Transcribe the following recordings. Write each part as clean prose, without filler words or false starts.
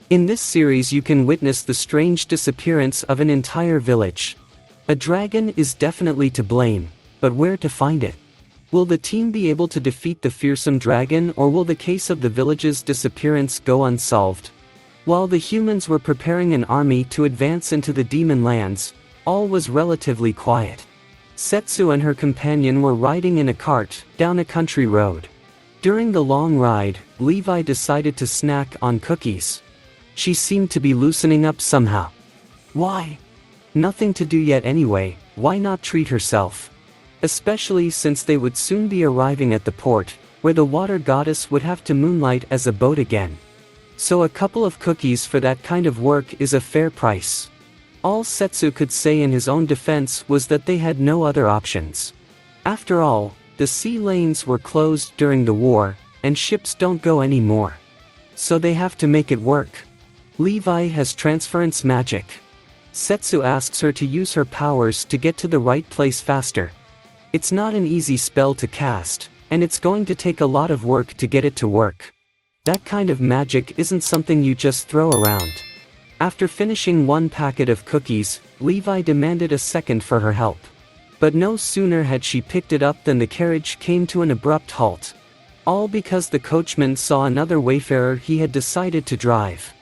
In this series you can witness the strange disappearance of an entire village. A dragon is definitely to blame, but where to find it? Will the team be able to defeat the fearsome dragon, or will the case of the village's disappearance go unsolved? While the humans were preparing an army to advance into the demon lands, all was relatively quiet. Setsu and her companion were riding in a cart down a country road. During the long ride, Levi decided to snack on cookies. She seemed to be loosening up somehow. Why? Nothing to do yet anyway, why not treat herself? Especially since they would soon be arriving at the port, where the water goddess would have to moonlight as a boat again. So a couple of cookies for that kind of work is a fair price. All Setsu could say in his own defense was that they had no other options. After all, the sea lanes were closed during the war, and ships don't go anymore. So they have to make it work. Levi has transference magic. Setsu asks her to use her powers to get to the right place faster. It's not an easy spell to cast, and it's going to take a lot of work to get it to work. That kind of magic isn't something you just throw around. After finishing one packet of cookies, Levi demanded a second for her help. But no sooner had she picked it up than the carriage came to an abrupt halt. All because the coachman saw another wayfarer he had decided to drive.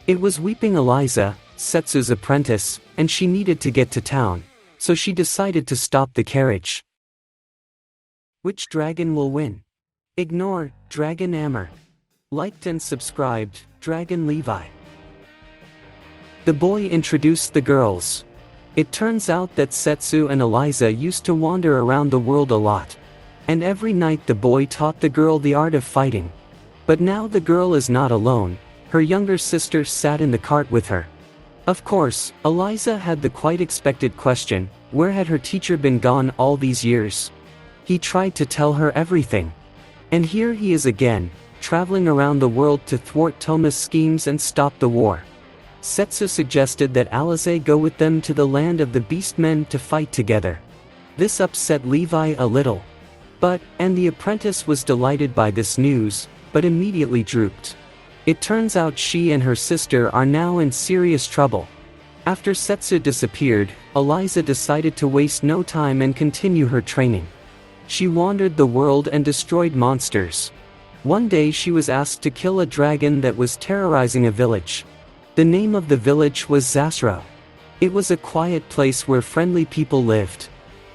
It was Weeping Eliza, Setsu's apprentice, and she needed to get to town, so she decided to stop the carriage. Which dragon will win? Ignore Dragon Amber. Liked and subscribed, Dragon Levi. The boy introduced the girls. It turns out that Setsu and Eliza used to wander around the world a lot. And every night the boy taught the girl the art of fighting. But now the girl is not alone, her younger sister sat in the cart with her. Of course, Eliza had the quite expected question, where had her teacher been gone all these years? He tried to tell her everything. And here he is again, traveling around the world to thwart Toma's schemes and stop the war. Setsu suggested that Alize go with them to the land of the beastmen to fight together. This upset Levi a little. And the apprentice was delighted by this news, but immediately drooped. It turns out she and her sister are now in serious trouble. After Setsu disappeared, Eliza decided to waste no time and continue her training. She wandered the world and destroyed monsters. One day she was asked to kill a dragon that was terrorizing a village. The name of the village was Zasro. It was a quiet place where friendly people lived.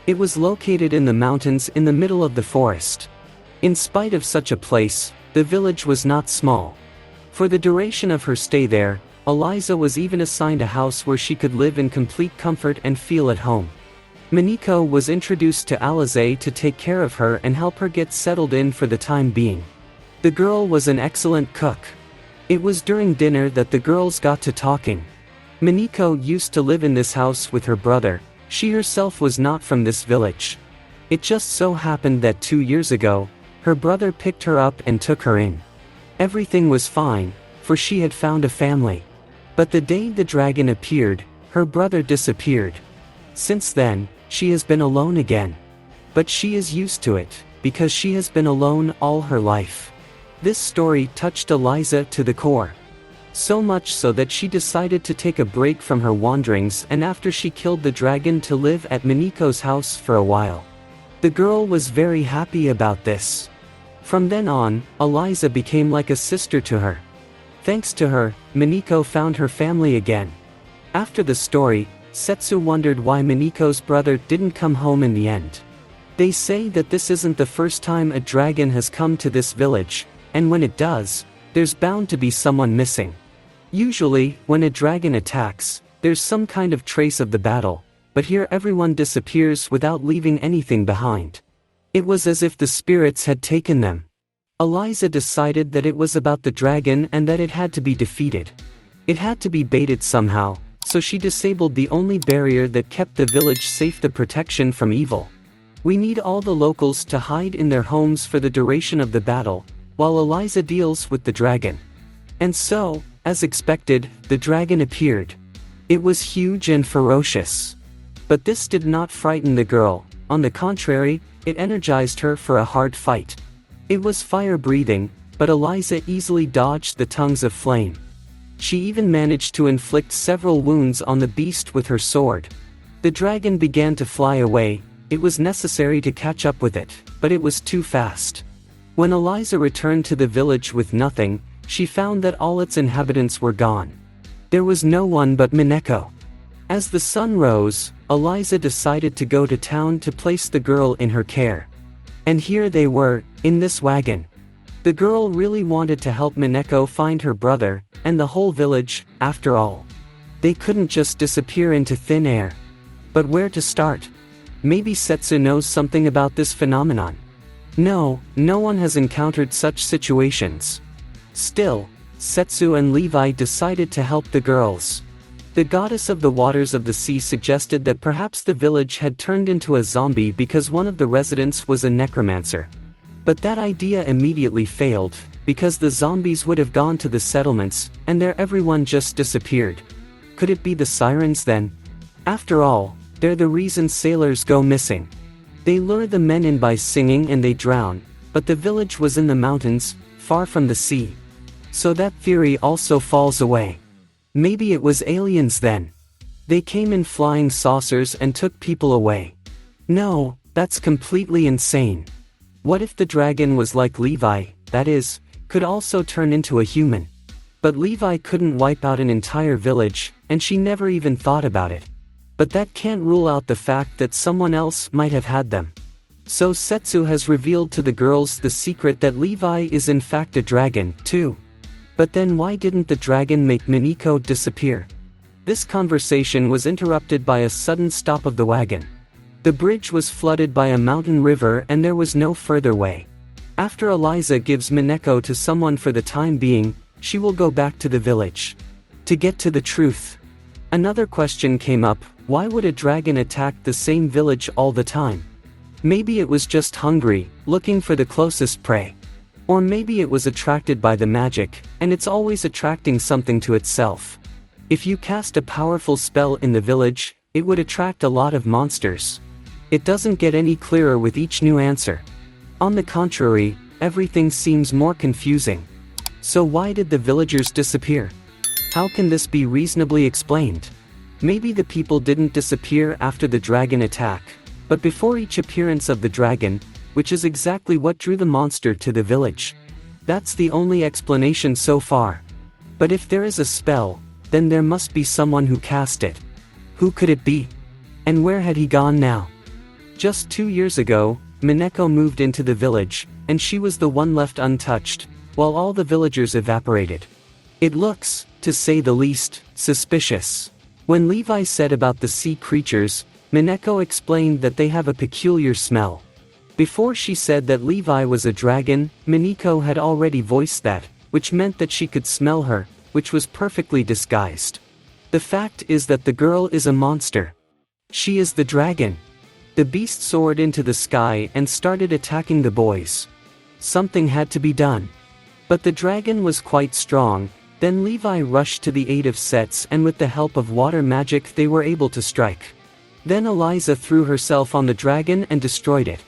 It was located in the mountains in the middle of the forest. In spite of such a place, the village was not small. For the duration of her stay there, Eliza was even assigned a house where she could live in complete comfort and feel at home. Miniko was introduced to Alize to take care of her and help her get settled in for the time being. The girl was an excellent cook. It was during dinner that the girls got to talking. Miniko used to live in this house with her brother. She herself was not from this village. It just so happened that 2 years ago, her brother picked her up and took her in. Everything was fine, for she had found a family. But the day the dragon appeared, her brother disappeared. Since then, she has been alone again. But she is used to it, because she has been alone all her life. This story touched Eliza to the core. So much so that she decided to take a break from her wanderings, and after she killed the dragon to live at Miniko's house for a while. The girl was very happy about this. From then on, Eliza became like a sister to her. Thanks to her, Miniko found her family again. After the story, Setsu wondered why Miniko's brother didn't come home in the end. They say that this isn't the first time a dragon has come to this village, and when it does, there's bound to be someone missing. Usually, when a dragon attacks, there's some kind of trace of the battle, but here everyone disappears without leaving anything behind. It was as if the spirits had taken them. Eliza decided that it was about the dragon and that it had to be defeated. It had to be baited somehow, so she disabled the only barrier that kept the village safe, the protection from evil. We need all the locals to hide in their homes for the duration of the battle, while Eliza deals with the dragon. And so, as expected, the dragon appeared. It was huge and ferocious. But this did not frighten the girl. On the contrary, it energized her for a hard fight. It was fire-breathing, but Eliza easily dodged the tongues of flame. She even managed to inflict several wounds on the beast with her sword. The dragon began to fly away. It was necessary to catch up with it, but it was too fast. When Eliza returned to the village with nothing, she found that all its inhabitants were gone. There was no one but Mineko. As the sun rose, Eliza decided to go to town to place the girl in her care. And here they were, in this wagon. The girl really wanted to help Mineko find her brother, and the whole village, after all. They couldn't just disappear into thin air. But where to start? Maybe Setsu knows something about this phenomenon. No one has encountered such situations. Still, Setsu and Levi decided to help the girls. The goddess of the waters of the sea suggested that perhaps the village had turned into a zombie because one of the residents was a necromancer. But that idea immediately failed, because the zombies would have gone to the settlements, and there everyone just disappeared. Could it be the sirens then? After all, they're the reason sailors go missing. They lure the men in by singing and they drown, but the village was in the mountains, far from the sea. So that theory also falls away. Maybe it was aliens then. They came in flying saucers and took people away. No, that's completely insane. What if the dragon was like Levi, that is, could also turn into a human? But Levi couldn't wipe out an entire village, and she never even thought about it. But that can't rule out the fact that someone else might have had them. So Setsu has revealed to the girls the secret that Levi is in fact a dragon, too. But then why didn't the dragon make Mineko disappear? This conversation was interrupted by a sudden stop of the wagon. The bridge was flooded by a mountain river and there was no further way. After Eliza gives Mineko to someone for the time being, she will go back to the village. To get to the truth. Another question came up: why would a dragon attack the same village all the time? Maybe it was just hungry, looking for the closest prey. Or maybe it was attracted by the magic, and it's always attracting something to itself. If you cast a powerful spell in the village, it would attract a lot of monsters. It doesn't get any clearer with each new answer. On the contrary, everything seems more confusing. So why did the villagers disappear? How can this be reasonably explained? Maybe the people didn't disappear after the dragon attack, but before each appearance of the dragon, which is exactly what drew the monster to the village. That's the only explanation so far. But if there is a spell, then there must be someone who cast it. Who could it be? And where had he gone now? Just 2 years ago, Mineko moved into the village, and she was the one left untouched, while all the villagers evaporated. It looks, to say the least, suspicious. When Levi said about the sea creatures, Mineko explained that they have a peculiar smell. Before she said that Levi was a dragon, Mineko had already voiced that, which meant that she could smell her, which was perfectly disguised. The fact is that the girl is a monster. She is the dragon. The beast soared into the sky and started attacking the boys. Something had to be done. But the dragon was quite strong. Then Levi rushed to the aid of Sets, and with the help of water magic they were able to strike. Then Eliza threw herself on the dragon and destroyed it.